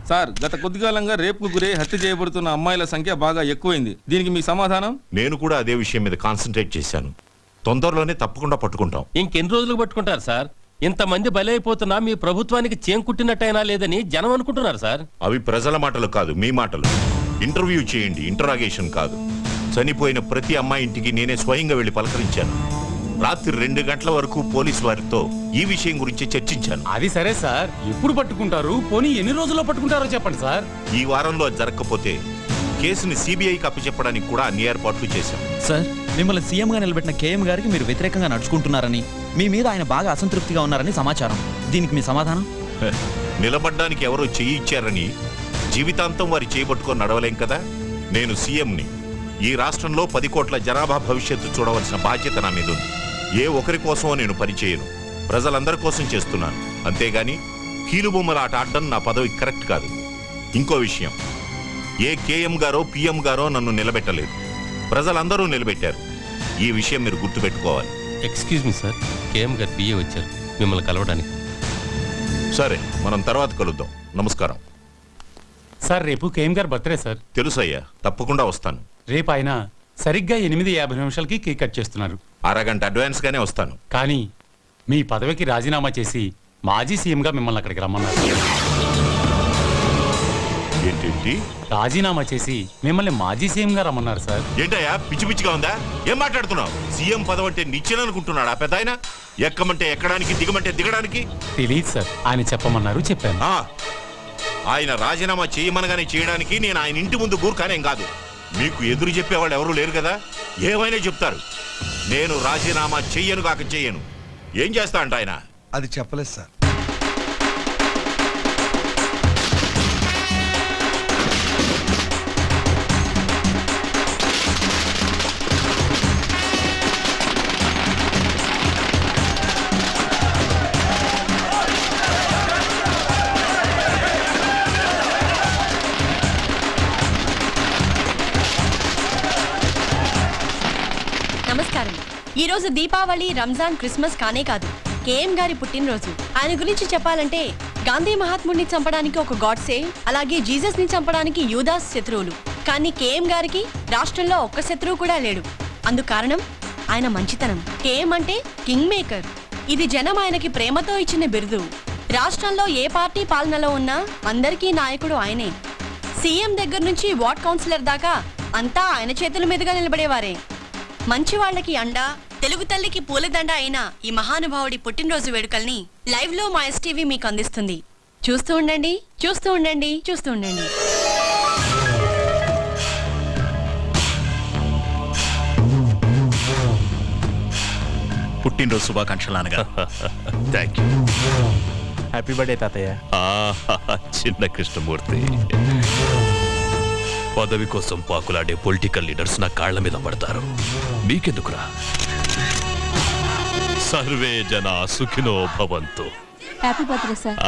Sir గత కొద్ది కాలంగా రేపుకు గురై హత్య చేయబడుతున్న అమ్మాయిల సంఖ్య బాగా ఎక్కువైంది. దీనికి మీ సమాధానం? నేను కూడా అదే విషయం మీద కాన్సన్ట్రేట్ చేశాను. తొందరలోనే తప్పకుండా పట్టుకుంటాం. ఇంకెన్ని రోజులు పట్టుకుంటారు సార్? ఇంతమంది బలైపోతున్నా మీ ప్రభుత్వానికి చేంకుట్టినట్టయినా లేదని జనం అనుకుంటున్నారు సార్. అవి ప్రజల మాటలు కాదు, మీ మాటలు. ఇంటర్వ్యూ చేయండి, ఇంటరాగేషన్ కాదు. చనిపోయిన ప్రతి అమ్మాయి ఇంటికి నేనే స్వయంగా వెళ్లి పలకరించాను. రాత్రి 2 గంటల వరకు పోలీసు వారితో ఈ విషయం గురించి చర్చించాను. అది సరే సార్, ఎప్పుడు పట్టుకుంటారు? పోనీ ఎన్ని రోజుల్లో పట్టుకుంటారో చెప్పండి సార్. ఈ వారంలో అది జరగకపోతే కేసుని సిబిఐకి అప్పచెప్పడానికి కూడా అన్ని ఏర్పాట్లు చేశాం. సార్, మిమ్మల్ని సీఎంగా నిలబెట్టిన కేఎం గారికి మీరు వ్యతిరేకంగా నడుచుకుంటున్నారని, మీ మీద ఆయన బాగా అసంతృప్తిగా ఉన్నారని సమాచారం. దీనికి మీ సమాధానం? నిలబడ్డానికి ఎవరో చెయ్యి ఇచ్చారని జీవితాంతం వారి చేయబట్టుకొని నడవలేం కదా. నేను సీఎంని. ఈ రాష్ట్రంలో 10 కోట్ల జనాభా భవిష్యత్తు చూడవలసిన బాధ్యత నా మీద ఉంది. ఏ ఒకరి కోసమో నేను పనిచేయను, ప్రజలందరి కోసం చేస్తున్నాను. అంతేగాని కీలుబొమ్మల ఆట ఆడడం నా పదవి కరెక్ట్ కాదు. ఇంకో విషయం, ఏ కేఎం గారో పిఎం గారో నన్ను నిలబెట్టలేదు, ప్రజలందరూ నిలబెట్టారు. ఈ విషయం మీరు గుర్తుపెట్టుకోవాలి. ఎక్స్క్యూజ్ మీ సార్, కేఎం గారు పిఏ వచ్చారు మిమ్మల్ని కలవడానికి. సరే, మనం తర్వాత కలుద్దాం. నమస్కారం. సార్, రేపు కేఎం గారు బర్త్డే సార్. తెలుసయ్యా, తప్పకుండా వస్తాను. రేపు ఆయన సరిగ్గా 8:50 కేక్ కట్ చేస్తున్నారు. అరగంట అడ్వాన్స్ గానే వస్తాను. కానీ మీ పదవికి రాజీనామా చేసి మాజీ సీఎంగా మిమ్మల్ని అక్కడికి రమ్మన్నారు. ఏంటి? రాజీనామా చేసి మిమ్మల్ని మాజీ సీఎంగా రమ్మన్నారు సార్. ఏంటయ్యా, పిచ్చి పిచ్చిగా ఉందా? ఏం మాట్లాడుతున్నావు? సీఎం పదవి అంటే నిచ్చెననుకుంటున్నాడా పెద్ద ఆయన? ఎక్కమంటే ఎక్కడానికి, దిగమంటే దిగడానికి? తెలియదు సార్, ఆయన చెప్పమన్నారు, చెప్పాను. ఆయన రాజీనామా చేయమనగానే చేయడానికి నేను ఆయన ఇంటి ముందు గూర్ఖానేం కాదు. మీకు ఎదురు చెప్పేవాళ్ళు ఎవరూ లేరు కదా, ఏమైనా చెప్తారు. నేను రాజీనామా చెయ్యను కాక చెయ్యను. ఏం చేస్తా అంట ఆయన? అది చెప్పలేదు సార్. నమస్కారం. ఈ రోజు దీపావళి, రంజాన్, క్రిస్మస్ కానే కాదు, కేఎం గారి పుట్టినరోజు. ఆయన గురించి చెప్పాలంటే గాంధీ మహాత్ముడిని చంపడానికి ఒక గాడ్సే, అలాగే జీసస్ ని చంపడానికి యూదాస్ శత్రువులు. కానీ కేఎం గారికి రాష్ట్రంలో ఒక్క శత్రువు కూడా లేడు. అందుకు కారణం ఆయన మంచితనం. కేఎం అంటే కింగ్ మేకర్. ఇది జనం ఆయనకి ప్రేమతో ఇచ్చిన బిరుదు. రాష్ట్రంలో ఏ పార్టీ పాలనలో ఉన్నా అందరికీ నాయకుడు ఆయనే. సీఎం దగ్గర నుంచి వార్డ్ కౌన్సిలర్ దాకా అంతా ఆయన చేతుల మీదుగా నిలబడేవారే. మంచి వాళ్ళకి అండ, తెలుగు తల్లికి పూలదండ అయిన ఈ మహానుభావుడి పుట్టినరోజు వేడుకల్ని లైవ్ లో మా ఎస్టీవీ మీకు అందిస్తుంది. చూస్తూ ఉండండి, చూస్తూ ఉండండి, చూస్తూ ఉండండి. పుట్టినరోజు శుభాకాంక్షలు నాన్నగారు. Thank you. హ్యాపీ బర్త్డే తాతయ్య. చిన్న కృష్ణమూర్తి, పదవి కోసం పాకులాడే పొలిటికల్ లీడర్స్ నా కాళ్ల మీద పడతారు. మీకెందుకురా? సర్వే జన సుఖినో భవంతు. Happy birthday sir.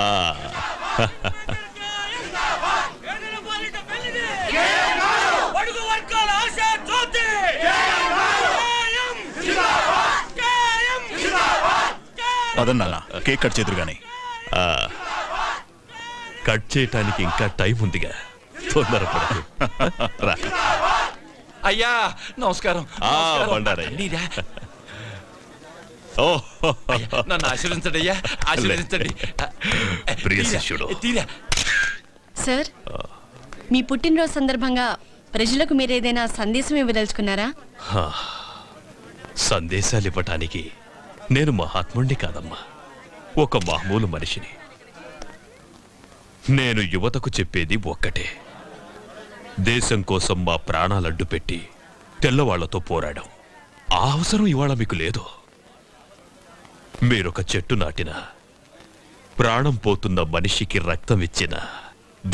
పదన్నా, కేక్ కట్ చేదురు గాని. కట్ చేయటానికి ఇంకా టైం ఉందిగా, తొందరపడదు. అయ్యా నమస్కారం. నన్ను ఆశీర్వదించండి అయ్యా, ఆశీర్వదించండి. సార్, మీ పుట్టినరోజు సందర్భంగా ప్రజలకు మీరు ఏదైనా సందేశం ఇవ్వదలుచుకున్నారా? సందేశాలు ఇవ్వటానికి నేను మహాత్ముడిని కాదమ్మా, ఒక మామూలు మనిషిని. నేను యువతకు చెప్పేది ఒక్కటే, దేశం కోసం మా ప్రాణాలడ్డు పెట్టి తెల్లవాళ్లతో పోరాడాం. ఆ అవసరం ఇవాళ మీకు లేదు. మీరొక చెట్టు నాటిన, ప్రాణం పోతున్న మనిషికి రక్తం ఇచ్చిన,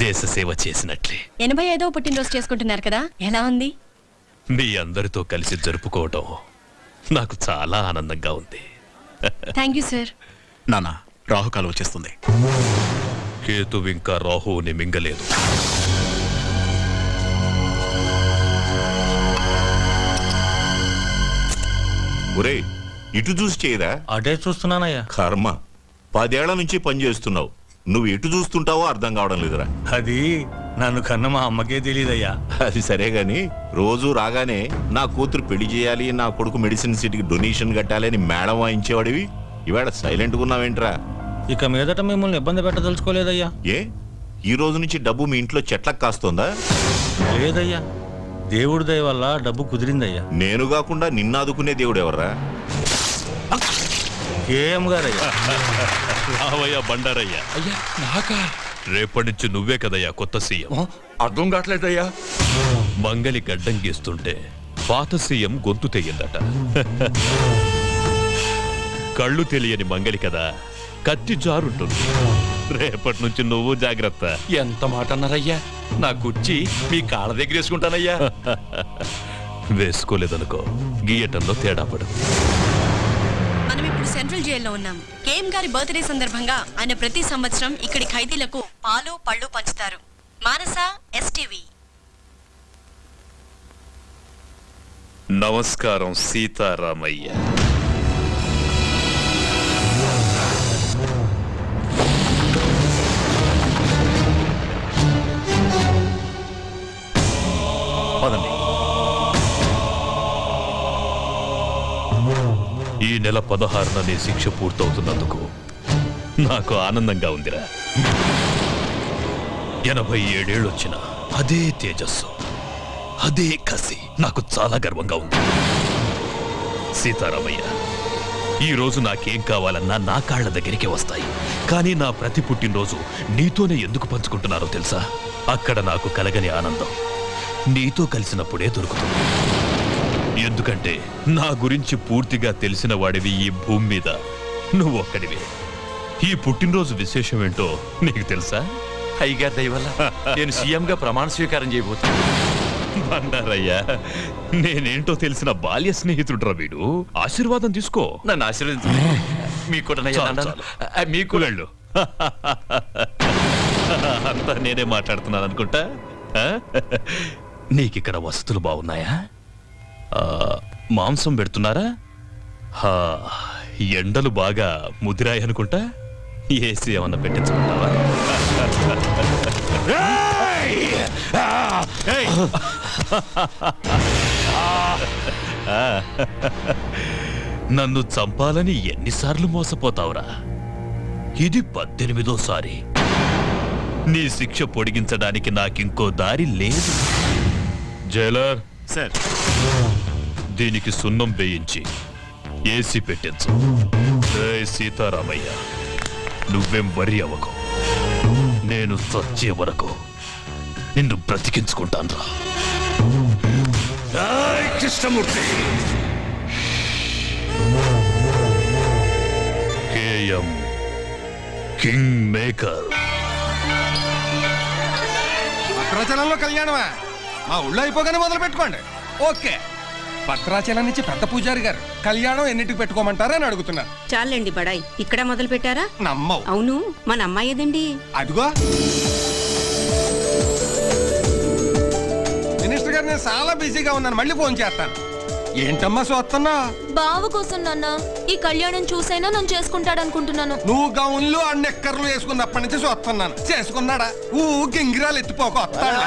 దేశ సేవ చేసినట్లే. 85వ పుట్టినరోజు చేసుకుంటున్నారు కదా, ఎలా ఉంది? మీ అందరితో కలిసి జరుపుకోవడం నాకు చాలా ఆనందంగా ఉంది. Thank you sir. నాన్న, రాహుకాలం వచ్చేస్తుంది. కేతు ఇంకా రాహుని మింగలేదు. ఒరే, ఇటు చూసి చేయరా? అడే చూస్తున్నానయ్యా. కర్మ, 10 ఏళ్ల నుంచి పనిచేస్తున్నావు, నువ్వు ఎటు చూస్తుంటావో అర్థం కావడం లేదురా. అది నన్ను కన్న మా అమ్మకే తెలియదయ్యా. అది సరే గాని రోజు రాగానే నా కూతురు పెళ్లి చేయాలి, నా కొడుకు మెడిసిన్ సీట్కి డొనేషన్ కట్టాలి అని మేడం వాయించేవాడివి. ఇవాళ సైలెంట్గా ఉన్నావేంట్రా? ఇక మీదట మిమ్మల్ని ఇబ్బంది పెట్టదలుచుకోలేదయ్యా. ఏ ఈ రోజు నుంచి డబ్బు మీ ఇంట్లో చెట్లకు కాస్తోందా? లేదయ్యా, దేవుడి దయ వల్ల డబ్బు కుదిరిందయ్యా. నేను కాకుండా నిన్ను ఆదుకునే దేవుడు ఎవర్రా? ఏం గారయ్యా. రావయ్యా బండారయ్యా. అయ్యా నాకా? రేపటి నుంచి నువ్వే కదయ్యా కొత్త సీఎం. అర్థం కావట్లేదయ్యా. మంగలి గడ్డం గీస్తుంటే పాత సీఎం గొంతు తెయ్యిందట. కళ్ళు తెలియని మంగలి కదా, కత్తి జారుంటుంది. రేపటి నుంచి నువ్వు జాగ్రత్త. ఎంత మాట అన్నారయ్యా? నా కుర్చీ మీ కాళ్ళ దగ్గర వేసుకుంటానయ్యా. వేసుకోలేదనుకో గీయటంలో తేడా పడదు. మనం ఇప్పుడు సెంట్రల్ జైల్లో ఉన్నాం. కేఎం గారి బర్త్డే సందర్భంగా ఆయన ప్రతి సంవత్సరం ఇక్కడి ఖైదీలకు పాలు పళ్ళు పంచుతారు. మానస, ఎస్టీవీ. నమస్కారం సీతారామయ్య. పదండి. ఈ నెల 16న నీ శిక్ష పూర్తవుతున్నందుకు నాకు ఆనందంగా ఉందిరా. 87 ఏళ్ళొచ్చిన అదే తేజస్సు, అదే కసి నాకు చాలా గర్వంగా ఉంది. సీతారామయ్య, ఈ రోజు నాకేం కావాలన్నా నా కాళ్ల దగ్గరికి వస్తాయి. కానీ నా ప్రతి పుట్టినరోజు నీతోనే ఎందుకు పంచుకుంటున్నారో తెలుసా? అక్కడ నాకు కలగని ఆనందం నీతో కలిసినప్పుడే దొరుకుతుంది. ఎందుకంటే నా గురించి పూర్తిగా తెలిసిన వాడివి ఈ భూమి మీద నువ్వు ఒక్కడివే. ఈ పుట్టినరోజు విశేషం ఏంటో నీకు తెలుసా? అయ్యగారి దయ వల్ల నేను సీఎంగా ప్రమాణ స్వీకారం చేయబోతున్నాను. బండారయ్యా, నేనేంటో తెలిసిన బాల్య స్నేహితుడురా వీడు. ఆశీర్వాదం తీసుకో. నన్ను ఆశీర్వదించండి. మీకు కూడా నయ్యా చాలు, దండాలు. చాలు. మీకు వెళ్ళు. అంతా నేనే మాట్లాడుతున్నాను అనుకుంటా. ఆ? నీకిక్కడ వసతులు బాగున్నాయా? మాంసం పెడుతున్నారా? ఎండలు బాగా ముదిరాయి అనుకుంటా. ఏసీ ఏమన్నా పెట్టించుకుంటావా? నన్ను చంపాలని ఎన్నిసార్లు మోసపోతావురా? ఇది 18వ నీ శిక్ష పొడిగించడానికి నాకింకో దారి లేదు. జైలర్ సార్, దీనికి సున్నం వేయించి ఏసీ పెట్టించు. జై సీతారామయ్య, నువ్వేం వరి అవ్వకు. నేను చచ్చే వరకు నిన్ను బ్రతికించుకుంటాను రా. కృష్ణమూర్తి. KM kingmaker. భద్రాచలంలో కళ్యాణమా? మా ఊళ్ళో అయిపోగానే మొదలు పెట్టుకోండి. ఓకే. భద్రాచలం నుంచి పెద్ద పూజారి గారు కళ్యాణం ఎన్నిటికి పెట్టుకోమంటారా అని అడుగుతున్నారు. చాలండి బడాయ్, ఇక్కడ మొదలు పెట్టారా? నమ్మవు. అవును, మన అమ్మాయి ఏదండి? అదిగో మినిస్టర్ గారు, నేను చాలా బిజీగా ఉన్నాను, మళ్ళీ ఫోన్ చేస్తాను. ఏంటమ్మా చూస్తున్నా? బావ కోసం నాన్న ఈ కళ్యాణం చూసైనా నన్ను చేసుకుంటాడనుకుంటున్నాను. నువ్వు గౌన్లు ఆ నెక్కర్లు వేసుకున్నప్పటి నుంచి చూస్తున్నాను. చేసుకున్నాడా? గింగిరాలు ఎత్తిపోక వస్తాడా?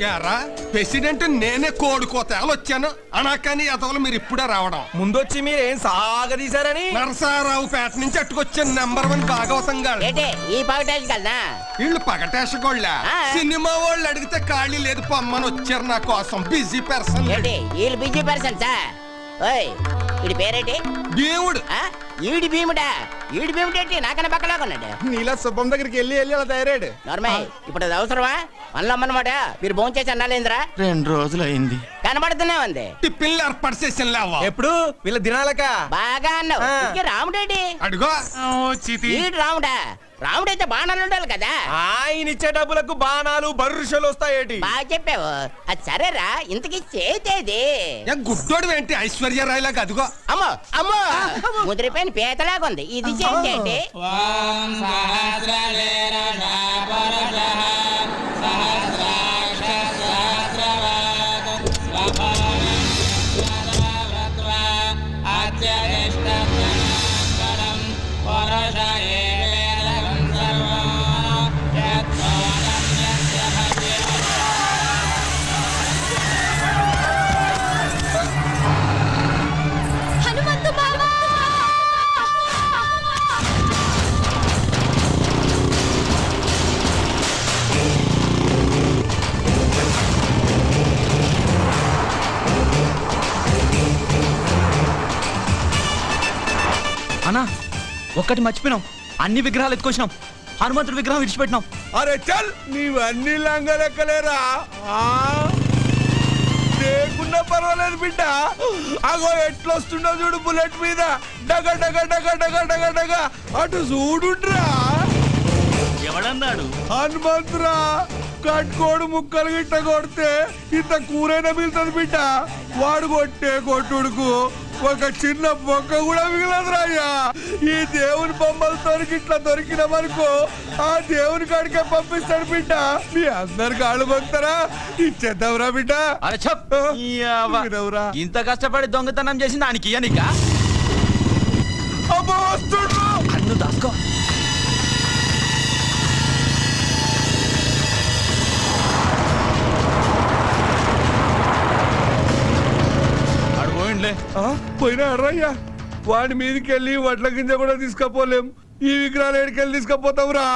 యారా ప్రెసిడెంట్ నేనే కోడుకోతేలు వచ్చాను అనకాని అతలు మీరు ఇప్పుడే రావడం. ముందొచ్చి మీరేం సాగదీశారని నరసారావు పేట నుంచి అట్టుకొచ్చాను. నెంబర్ 1 భాగవతం గారు. వీళ్ళు పగటేసగోళ్ళ సినిమా వాళ్ళు అడిగితే ఖాళీ లేదు పొమ్మని వచ్చారు నా కోసం. Busy person. Busy person sir. ఓయ్, వీడి పేరేంటి? దేవుడు. ఈడి భీముడా? ఈడి భీముడేంటి నాకన్నా పక్కలాగా ఉన్నాడు? నీలా శుభం దగ్గరికి వెళ్ళి అలా తయారాడు. నార్మల్. ఇప్పుడు అది అవసరమా? అన్నమాట మీరు భోంచేసి అన్నాలేంద్రా? 2 రోజులు అయింది. కనబడుతూనే ఉంది. టిఫిన్లు ఏర్పాటు చేసిన లేవా? ఎప్పుడు వీళ్ళ దినాలక బాగా అన్నావు. ఇంకే రాముడేంటి? అడుగో ఈడు రాముడా? రాముడైతే బాణాలు ఉండాలి కదా. ఆయన ఇచ్చే డబ్బులకు బాణాలు బర్రుషలు వస్తాయేటి? బాగా చెప్పావు. అది సరేరా, ఇంతకీ చేతేది? గుడ్డోడు ఏంటి ఐశ్వర్యరాయలాగా? అదిగో అమ్మో అమ్మో, ముదిరిపోయిన పీతలాగా ఉంది. ఇది చేయండి. ఒక్కటి మర్చిపోయినాం, అన్ని విగ్రహాలు ఎత్తుకొచ్చినాం, హనుమంతుడి విగ్రహం విడిచిపెట్టినాం. అరే చల్ నీవన్నీ లంగలెక్కలేరా లేకున్నా పర్వాలేదు బిడ్డ. అగో ఎట్లొస్తుండో చూడు బుల్లెట్ మీద డగ డగ డగ డగ డగ డగ అటు చూడుండ్రా. ఎవడన్నాడు? హనుమంతురా కట్టుకోడు ముక్కలు గిట్ట కొడితే ఇంత కూరైనా మిగులుతుంది బిడ్డ. వాడు కొట్టే కొట్టుడుకు ఒక చిన్న బొక్క కూడా మిగిలదురా అయ్యా. ఈ దేవుని బొమ్మలతో ఇట్లా దొరికినామనుకో ఆ దేవుని కాడికే పంపిస్తాడు బిడ్డ. మీ అందరికి ఆళ్ళు పంపుతారా? ఇచ్చేద్దాంరా బిడ్డ. అరే చెప్ ఇంత కష్టపడి దొంగతనం చేసింది దానికి ఇయ్యనిక అబ్బో వస్తుండ్రు. అన్ను దాసుకో. పోయినా అర్రయ్యా వాడి మీదకి వెళ్ళి వడ్ల గింజ కూడా తీసుకపోలేం. ఈ విగ్రహాలు ఎడికెళ్ళి తీసుకపోతావురా?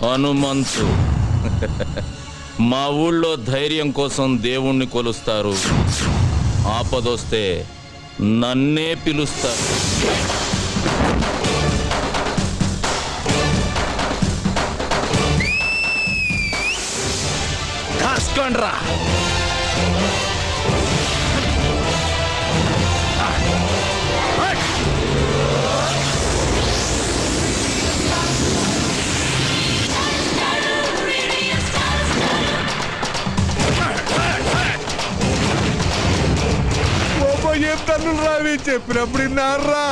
హనుమంతు మా ఊళ్ళో ధైర్యం కోసం దేవుణ్ణి కొలుస్తారు, ఆపదొస్తే నన్నే పిలుస్తారు. కాస్కండ్రా. ఏం తన్నులు రావి చెప్పినప్పుడు విన్నారా?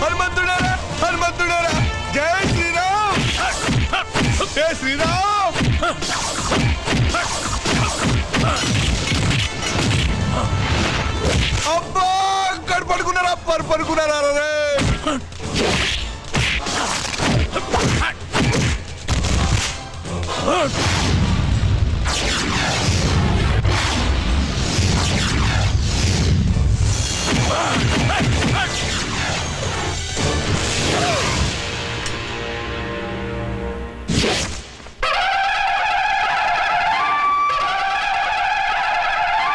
హనుమంతుడారా హనుమంతుడారా జై శ్రీరామ్. జై శ్రీరామ్. అబ్బా పడుకున్నారా పడుకున్నారా రే.